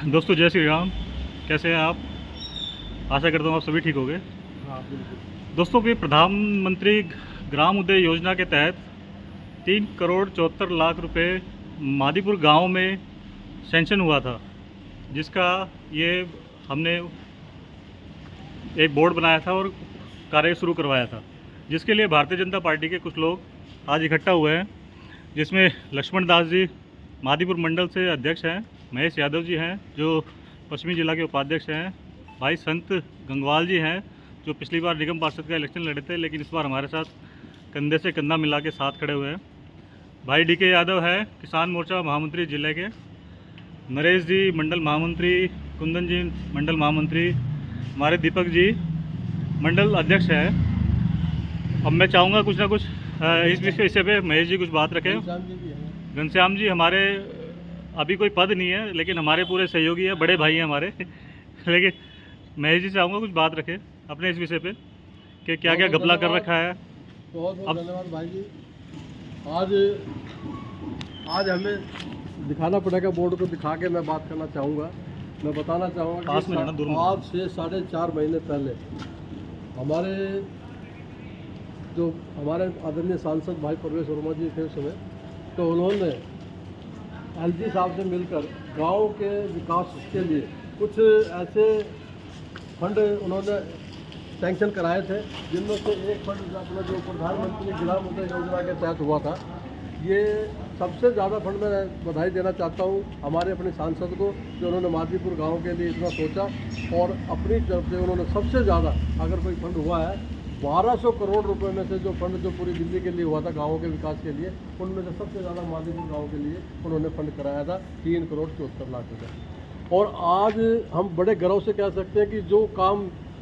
दोस्तों जय श्री राम। कैसे हैं आप? आशा करता हूँ आप सभी ठीक होंगे। हाँ बिल्कुल। दोस्तों ये प्रधानमंत्री ग्राम उदय योजना के तहत 3,74,00,000 रुपए मादीपुर गांव में सैंक्शन हुआ था, जिसका ये हमने एक बोर्ड बनाया था और कार्य शुरू करवाया था, जिसके लिए भारतीय जनता पार्टी के कुछ लोग आज इकट्ठा हुए हैं, जिसमें लक्ष्मण दास जी मादीपुर मंडल से अध्यक्ष हैं, महेश यादव जी हैं जो पश्चिमी जिला के उपाध्यक्ष हैं, भाई संत गंगवाल जी हैं जो पिछली बार निगम पार्षद का इलेक्शन लड़े थे लेकिन इस बार हमारे साथ कंधे से कंधा मिला के साथ खड़े हुए हैं, भाई DK यादव है किसान मोर्चा महामंत्री जिले के, नरेश जी मंडल महामंत्री, कुंदन जी मंडल महामंत्री, हमारे दीपक जी मंडल अध्यक्ष है। अब मैं चाहूँगा कुछ ना कुछ इस विषय पे महेश जी कुछ बात रखें। घनश्याम जी हमारे अभी कोई पद नहीं है लेकिन हमारे पूरे सहयोगी हैं, बड़े भाई हैं हमारे लेकिन महेश जी चाहूँगा कुछ बात रखें अपने इस विषय पे कि क्या क्या घपला कर रखा है। बहुत बहुत धन्यवाद भाई जी। आज हमें दिखाना पड़ेगा, बोर्ड को दिखा के मैं बात करना चाहूँगा। मैं बताना चाहूँगा कि आज से 4.5 महीने पहले हमारे आदरणीय सांसद भाई परवेश वर्मा जी थे उस समय, तो उन्होंने LG साहब से मिलकर गांव के विकास के लिए कुछ ऐसे फंड उन्होंने सैंक्शन कराए थे, जिनमें से एक फंड अपना जो प्रधानमंत्री ग्राम उदय योजना के तहत हुआ था। ये सबसे ज़्यादा फंड मैं बधाई देना चाहता हूँ हमारे अपने सांसद को, जो उन्होंने मादीपुर गांव के लिए इतना सोचा और अपनी तरफ से उन्होंने सबसे ज़्यादा अगर कोई फंड हुआ है 1200 करोड़ रुपए में से जो फंड जो पूरी दिल्ली के लिए हुआ था गाँवों के विकास के लिए, उनमें से सबसे ज़्यादा मादीपुर गाँव के लिए उन्होंने फंड कराया था 3,74,00,000 रुपये। और आज हम बड़े गर्व से कह सकते हैं कि जो काम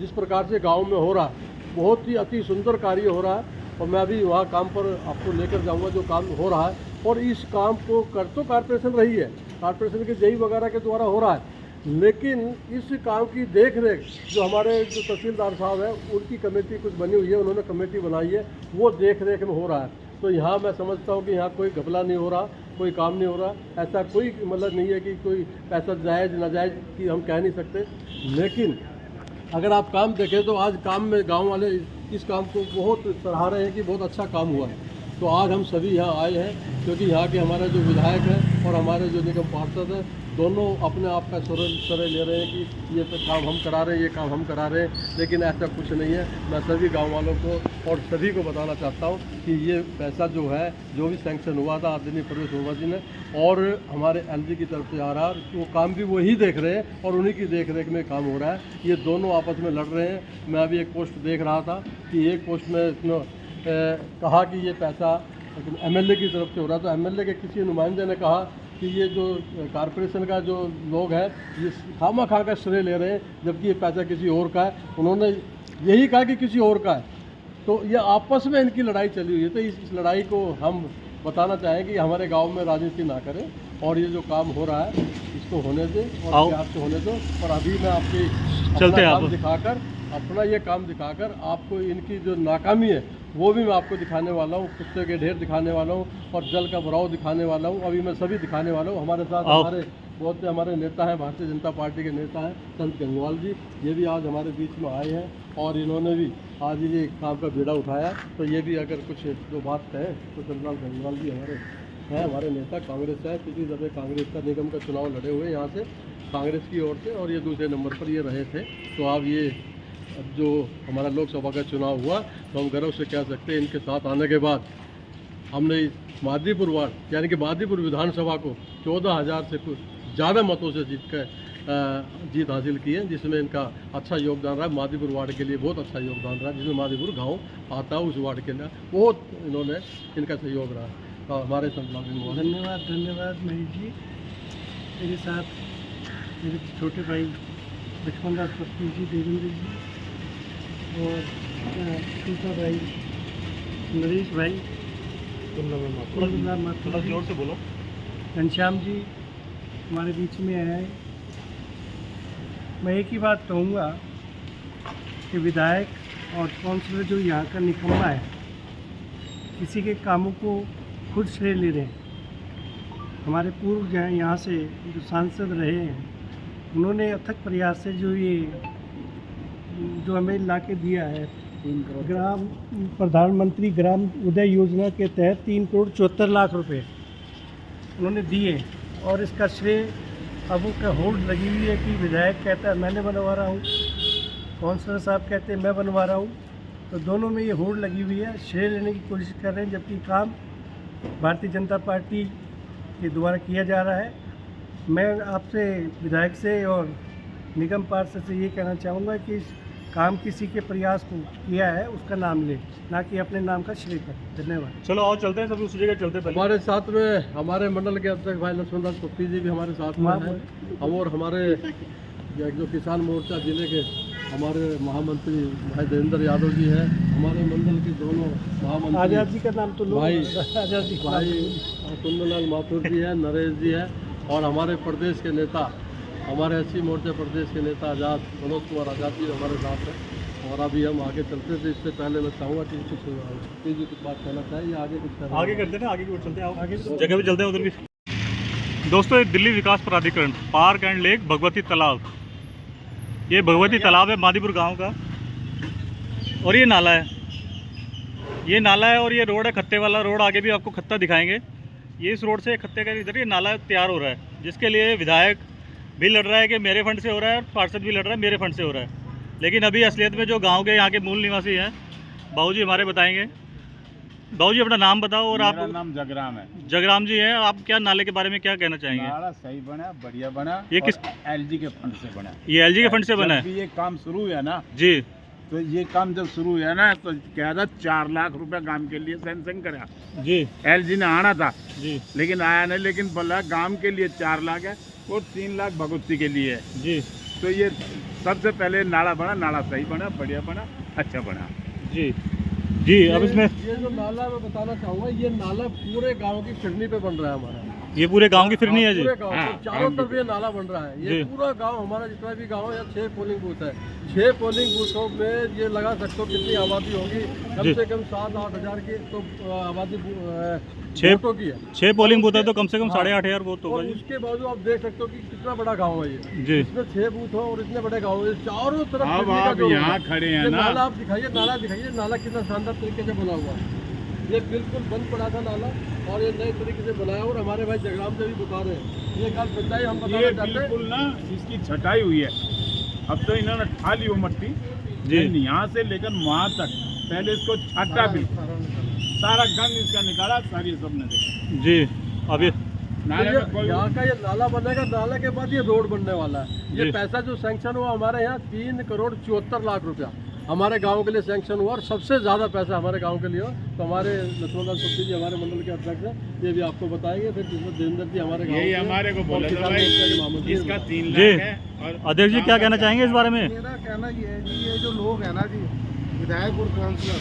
जिस प्रकार से गांव में हो रहा है बहुत ही अति सुंदर कार्य हो रहा है, और मैं अभी वहाँ काम पर आपको लेकर जाऊँगा जो काम हो रहा है। और इस काम को कर तो कॉर्पोरेशन रही है, कॉर्पोरेशन के JE वगैरह के द्वारा हो रहा है, लेकिन इस काम की देख रेख जो हमारे जो तहसीलदार साहब हैं उनकी कमेटी कुछ बनी हुई है, उन्होंने कमेटी बनाई है, वो देख रेख में हो रहा है। तो यहाँ मैं समझता हूँ कि यहाँ कोई घपला नहीं हो रहा, कोई काम नहीं हो रहा, ऐसा कोई मतलब नहीं है कि कोई पैसा जायज़ नाजायज़ की हम कह नहीं सकते। लेकिन अगर आप काम देखें तो आज काम में गांव वाले इस काम को बहुत सराह रहे हैं कि बहुत अच्छा काम हुआ है। तो आज हम सभी यहाँ आए हैं क्योंकि यहाँ के हमारे जो विधायक हैं और हमारे जो निगम पार्षद हैं दोनों अपने आप का श्रेय ले रहे हैं कि ये तो काम हम करा रहे हैं, ये काम हम करा रहे हैं, लेकिन ऐसा कुछ नहीं है। मैं सभी गांव वालों को और सभी को बताना चाहता हूं कि ये पैसा जो है जो भी सैंक्शन हुआ था आदरणीय परवेश वर्मा जी ने और हमारे LG की तरफ से आ रहा है, वो काम भी वही देख रहे हैं और उन्हीं की देख रेख में काम हो रहा है। ये दोनों आपस में लड़ रहे हैं। मैं अभी एक पोस्ट देख रहा था कि एक पोस्ट में कहा कि ये पैसा MLA की तरफ से हो रहा था, तो MLA के किसी नुमाइंदे ने कहा कि ये जो कॉर्पोरेशन का जो लोग हैं ये खामा-खा का श्रेय ले रहे हैं, जबकि ये पैसा किसी और का है। उन्होंने यही कहा कि किसी और का है, तो ये आपस में इनकी लड़ाई चली हुई है। तो इस लड़ाई को हम बताना चाहें कि हमारे गांव में राजनीति ना करें और ये जो काम हो रहा है इसको होने दें और प्यार से होने दो। और अभी मैं अपना ये काम दिखाकर आपको इनकी जो नाकामी है वो भी मैं आपको दिखाने वाला हूँ, कुत्ते के ढेर दिखाने वाला हूँ और जल का भराव दिखाने वाला हूँ। अभी मैं सभी दिखाने वाला हूँ। हमारे साथ बहुत से हमारे नेता हैं, भारतीय जनता पार्टी के नेता हैं संत गंगवाल जी, ये भी आज हमारे बीच में आए हैं और इन्होंने भी आज ये काम का बीड़ा उठाया। तो ये भी अगर कुछ जो बात कहें तो चंद्रलाल गंगवाल जी हमारे नेता कांग्रेस है, पिछली दफे कांग्रेस का निगम का चुनाव लड़े हुए यहाँ से कांग्रेस की ओर से और ये दूसरे नंबर पर ये रहे थे। तो अब जो हमारा लोकसभा का चुनाव हुआ तो हम गर्व से कह सकते हैं इनके साथ आने के बाद हमने मादीपुर वार्ड यानी कि मादीपुर विधानसभा को 14,000 से कुछ ज़्यादा मतों से जीत हासिल की है, जिसमें इनका अच्छा योगदान रहा। मादीपुर वार्ड के लिए बहुत अच्छा योगदान रहा, जिसमें मादीपुर गांव आता है उस वार्ड के लिए बहुत इन्होंने इनका सहयोग रहा। तो हमारे धन्यवाद महेश जी। मेरे साथ मेरे छोटे भाई लक्ष्मण दास पत्नी जी, देवेंद्र जी और छोटा भाई नरेश भाई, थोड़ा जोर से बोलो, घनश्याम जी हमारे बीच में है। मैं एक ही बात कहूँगा कि विधायक और काउंसलर जो यहाँ का निकम्मा है, किसी के कामों को खुद श्रेय ले रहे हैं। हमारे पूर्व जो हैं यहाँ से जो सांसद रहे हैं उन्होंने अथक प्रयास से जो हमें ला के दिया है, ग्राम प्रधानमंत्री ग्राम उदय योजना के तहत 3,74,00,000 उन्होंने दिए। और इसका श्रेय अब उनका होल्ड लगी हुई है कि विधायक कहता है मैंने बनवा रहा हूँ, काउंसलर साहब कहते हैं मैं बनवा रहा हूँ, तो दोनों में ये होल्ड लगी हुई है। श्रेय लेने की कोशिश कर रहे हैं, जबकि काम भारतीय जनता पार्टी के द्वारा किया जा रहा है। मैं आपसे, विधायक से और निगम पार्षद से ये कहना चाहूँगा कि इस काम किसी के प्रयास को किया है उसका नाम ले, ना कि अपने नाम का श्रेय कर। धन्यवाद। चलो आओ चलते हैं, सभी उस जगह चलते हैं। पहले हमारे साथ में हमारे मंडल के अध्यक्ष भाई लक्ष्मण दास पप्पी जी भी हमारे साथ में हैं। हम और हमारे जो किसान मोर्चा जिले के हमारे महामंत्री भाई देवेंद्र यादव जी हैं। हमारे मंडल के दोनों महामंत्री आजाद जी का नाम तो लो, भाई आजाद जी भाई कुंदनलाल माथुर जी हैं, नरेश जी हैं, और हमारे प्रदेश के नेता, हमारे एससी मोर्चा प्रदेश के नेता आज़ाद मनोज कुमार आज़ाद जी हमारे साथ हैं। और अभी हम आगे चलते थे, इससे पहले मैं चाहूँगा कि कुछ जी कुछ बात कहना चाहिए, आगे कुछ आगे करते हैं, आगे की ओर चलते हैं, आगे जगह भी चलते हैं उधर भी। दोस्तों, ये दिल्ली विकास प्राधिकरण पार्क एंड लेक भगवती तालाब, ये भगवती तालाब है मादीपुर गांव का, और ये नाला है, ये नाला है, और ये रोड है खत्ते वाला रोड। आगे भी आपको खत्ता दिखाएंगे। ये इस रोड से खत्ते का इधर ये नाला तैयार हो रहा है, जिसके लिए विधायक भी लड़ रहा है कि मेरे फंड से हो रहा है, और पार्षद भी लड़ रहा है मेरे फंड से हो रहा है। लेकिन अभी असलियत में जो गांव के यहाँ के मूल निवासी हैं, बाबूजी हमारे बताएंगे। बाबूजी अपना नाम बताओ। और मेरा आप? नाम जगराम है। जगराम जी हैं। आप क्या नाले के बारे में क्या कहना चाहेंगे? नाला सही बना, बढ़िया बना। ये किस एलजी के फंड से बना? ये एलजी के फंड से बना है। जब भी ये काम शुरू हुआ ना जी, तो ये काम जब शुरू हुआ ना तो क्या था, 4 लाख रुपया गांव के लिए सैंक्शन करा जी, एलजी ने आना था, जी, लेकिन आया नहीं। लेकिन बोला गांव के लिए 4 लाख है और 3 लाख भगवती के लिए है। जी, तो ये सबसे पहले नाला बना, नाला सही बना, बढ़िया बना, अच्छा बना। जी, जी। अब इसमें ये जो नाला मैं बताना चाहूँगा, ये नाला पूरे गांव की फिरनी पे बन रहा है हमारा। ये पूरे गांव की फिरनी है जी। पूरे गांव हाँ, चारों तरफ ये नाला बन रहा है। ये जी। पूरा गांव हमारा जितना भी गांव है, 6 पोलिंग बूथ है। 6 पोलिंग बूथों में ये लगा सकते हो कितनी आबादी होगी, कम से कम 7-8 हज़ार की तो आबादी वोटों की है। 6 पोलिंग बूथ है तो कम से कम 8,500 वोट होगा और जी। उसके बावजूद आप देख सकते हो कि कितना बड़ा गांव है ये। जी, इसमें 6 बूथ हो और इतने बड़े गाँव है, चारों तरफ अब फिरनी का आप जो यहाँ होगा। खड़े हैं ये ना, नाला आप दिखाइए, नाला दिखाइए, नाला कितना शानदार तरीके से बना हुआ है। ये बिल्कुल बंद पड़ा था नाला, और ये नए तरीके से बनाया। और हमारे भाई जगराम से भी बता रहे हैं, ये गाल सच्चाई हम बताना ये चाहते हैं। बिल्कुल ना इसकी छटाई हुई है। अब तो इन्होंने ठा ली वो मट्टी जी। यहाँ से लेकर वहाँ तक, पहले इसको छाटा भी, सारा गंद इसका निकाला, सारी सबने देखा। जी। अब ये नाले में कोई यहाँ का ये नाला बनेगा, नाला के बाद ये रोड बनने वाला है। ये जी। पैसा जो सैंक्शन हुआ हमारे यहाँ 3,74,00,000 रुपया हमारे गांव के लिए सैंक्शन हुआ, और सबसे ज़्यादा पैसा हमारे गांव के लिए हो। तो हमारे लक्ष्मण सुप्ती जी हमारे मंडल के अध्यक्ष हैं, ये भी आपको बताएंगे। फिर देवेंद्र जी हमारे गाँव यही के हमारे को और बोला था किसान भाई, मोर्चा के महामंत्री हैं। इसका 3 जी। लाख है। और अध्यक्ष जी क्या कहना चाहेंगे इस बारे में? मेरा कहना ये है जी, ये जो लोग हैं ना जी, विधायक और काउंसलर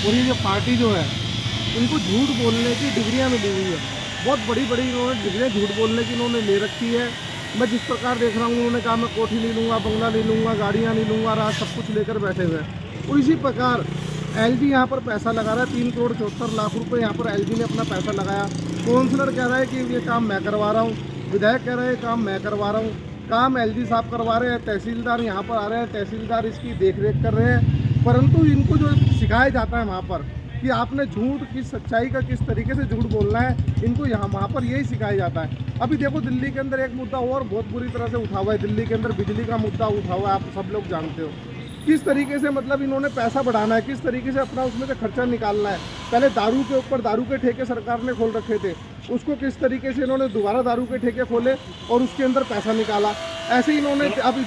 और ये जो पार्टी जो है, इनको झूठ बोलने की डिग्रियां मिली हुई है। बहुत बड़ी बड़ी इन्होंने डिग्रियां झूठ बोलने की इन्होंने ले रखी है। मैं जिस प्रकार देख रहा हूँ, उन्होंने कहा मैं कोठी नहीं लूँगा, बंगला नहीं लूँगा, गाड़ियाँ नहीं लूँगा, रात सब कुछ लेकर बैठे हुए हैं। और इसी प्रकार एलजी यहाँ पर पैसा लगा रहा है, 3,74,00,000 रुपये यहाँ पर एलजी ने अपना पैसा लगाया। काउंसलर कह रहा है कि ये काम मैं करवा रहा हूँ, विधायक कह रहे हैं काम मैं करवा रहा हूँ। काम एलजी साहब करवा रहे हैं, तहसीलदार यहाँ पर आ रहे हैं, तहसीलदार इसकी देखरेख कर रहे हैं। परंतु इनको जो सिखाया जाता है वहाँ पर कि आपने झूठ की सच्चाई का किस तरीके से झूठ बोलना है, इनको यहाँ वहाँ पर यही सिखाया जाता है। अभी देखो दिल्ली के अंदर एक मुद्दा और बहुत बुरी तरह से उठा हुआ है। दिल्ली के अंदर बिजली का मुद्दा उठा हुआ है, आप सब लोग जानते हो। किस तरीके से मतलब इन्होंने पैसा बढ़ाना है, किस तरीके से अपना उसमें से खर्चा निकालना है। पहले दारू के ऊपर दारू के ठेके सरकार ने खोल रखे थे, उसको किस तरीके से इन्होंने दोबारा दारू के ठेके खोले और उसके अंदर पैसा निकाला। ऐसे ही इन्होंने अब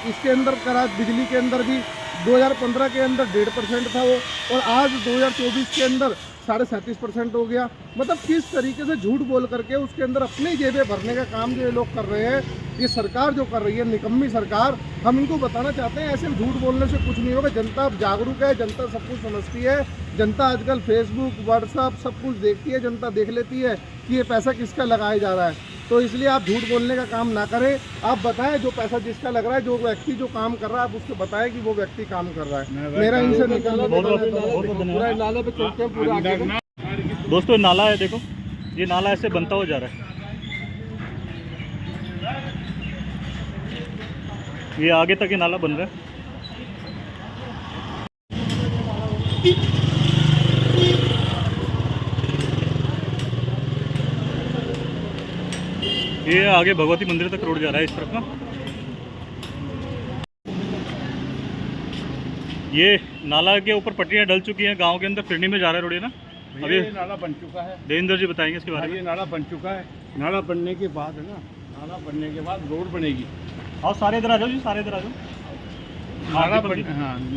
इसके अंदर करा, बिजली के अंदर भी 2015 के अंदर 1.5% था वो, और आज 2024 के अंदर 37.5% हो गया। मतलब किस तरीके से झूठ बोल करके उसके अंदर अपनी जेबें भरने का काम जो ये लोग कर रहे हैं, ये सरकार जो कर रही है, निकम्मी सरकार। हम इनको बताना चाहते हैं, ऐसे झूठ बोलने से कुछ नहीं होगा। जनता अब जागरूक है, जनता सब कुछ समझती है। जनता आजकल फेसबुक, व्हाट्सअप सब कुछ देखती है, जनता देख लेती है कि ये पैसा किसका लगाया जा रहा है। तो इसलिए आप झूठ बोलने का काम ना करें। आप बताएं जो पैसा जिसका लग रहा है, जो व्यक्ति जो काम कर रहा है, आप उसको बताएं कि वो व्यक्ति काम कर रहा है। मेरा इनसे निकलना पूरा नाले पे चलते हैं, पूरा आगे दोस्तों नाला है, देखो ये नाला ऐसे बनता हुआ जा रहा है। ये आगे तक ये नाला बन रहा है। ये आगे भगवती मंदिर तक रोड जा रहा है इस तरफ ना। ये नाला के ऊपर पटरियां डल चुकी हैं, गांव के अंदर फिरनी में जा रहा है रोड, ये ना। अभी ये नाला बन चुका है। देवेंद्र जी बताएंगे इसके बारे में। ये नाला बन चुका है। नाला बनने के बाद है ना, नाला बनने के बाद रोड बनेगी। और सारे इधर आ जाओ जी, सारे इधर आ जाओ।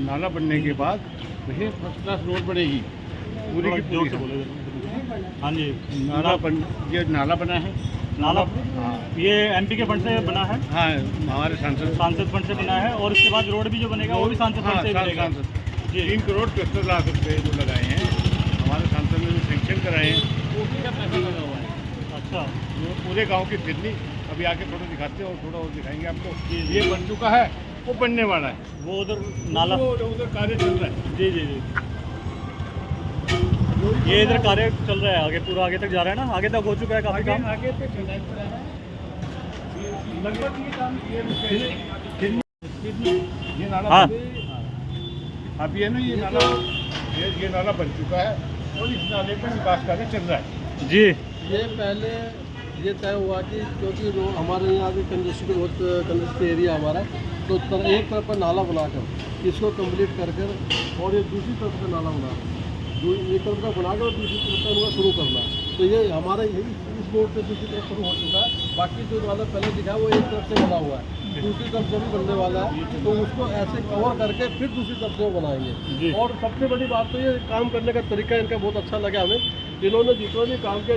नाला बनने के बाद ये फर्स्ट क्लास रोड बनेगी पूरी की जोर पूरी। से बोलो। हाँ जी, ये नाला बना है। नाला हाँ ये एमपी के फंड से बना है, हाँ, हमारे सांसद फंड से बना है। और इसके बाद रोड भी जो बनेगा वो भी सांसद फंड से ही बनेगा। जी 3 करोड़ 73 लाख रुपए जो लगाए हैं हमारे सांसद ने, जो सेंक्शन कराए हैं वो उसी का पैसा लगा हुआ है। अच्छा, जो पूरे गांव की फिरनी अभी आके थोड़ा दिखाते हैं और थोड़ा और दिखाएंगे आपको। ये बन चुका है, वो बनने वाला है। वो उधर नाला, उधर कार्य चल रहा है। जी जी जी, ये इधर कार्य चल रहा है, आगे पूरा आगे तक जा रहा है ना। आगे तक हो चुका है काफी काम। आगे तक चल रहा है लगभग ये काम ये नाला हाँ। अब ये ना ये नाला बन चुका है और इस नाले पर विकास कार्य चल रहा है। जी ये पहले ये तय हुआ कि क्योंकि हमारे यहाँ भी कंजेस्टेड बहुत कंजेस्टेड एरिया हमारा, तो एक तरफ पर नाला बनाकर इसको कंप्लीट कर और ये दूसरी तरफ का नाला बना, एक तरफ का बनाकर और दूसरी तरफ का उनका शुरू करना। तो ये हमारा यही इस बोर्ड पे दूसरी तरफ शुरू हो चुका है। बाकी जो नाला पहले दिखा वो एक तरफ से बना हुआ है, दूसरी तरफ जो भी बनने वाला है तो उसको ऐसे कवर करके फिर दूसरी तरफ से वो बनाएंगे। और सबसे बड़ी बात तो ये काम करने का तरीका इनका बहुत अच्छा लगा हमें। इन्होंने जितना भी काम किया,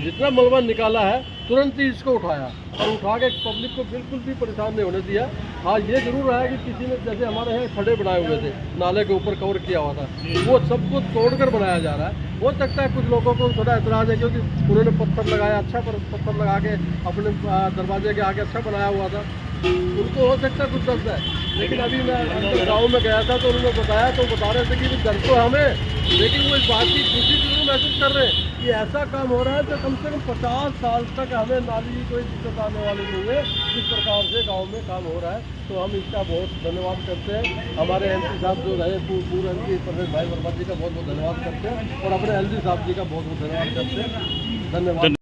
जितना मलबा निकाला है तुरंत ही इसको उठाया और उठा के पब्लिक को बिल्कुल भी परेशान नहीं होने दिया। हाँ ये जरूर रहा कि किसी ने, जैसे हमारे यहाँ खड़े बनाए हुए थे नाले के ऊपर कवर किया हुआ था, वो सबको तोड़कर बनाया जा रहा है। हो सकता है कुछ लोगों को थोड़ा एतराज़ है क्योंकि उन्होंने पत्थर लगाया, अच्छा पत्थर लगा के अपने दरवाजे के आगे अच्छा बनाया हुआ था, उनको हो सकता है कुछ दर्द है। लेकिन अभी मैं गाँव में गया था तो उन्होंने बताया, तो बता रहे थे कि दर्द तो हमें, लेकिन वो इस बात की खुशी जरूर महसूस कर रहे हैं कि ऐसा काम हो रहा है तो कम से कम 50 साल तक हमें नाली की कोई दिक्कत आने वाली नहीं है। जिस प्रकार से गांव में काम हो रहा है तो हम इसका बहुत धन्यवाद करते हैं। हमारे एमपी साहब जो रहे पूर्व एमपी प्रवेश भाई वर्मा जी का बहुत बहुत धन्यवाद करते हैं और अपने एलजी साहब जी का बहुत बहुत धन्यवाद करते हैं। धन्यवाद।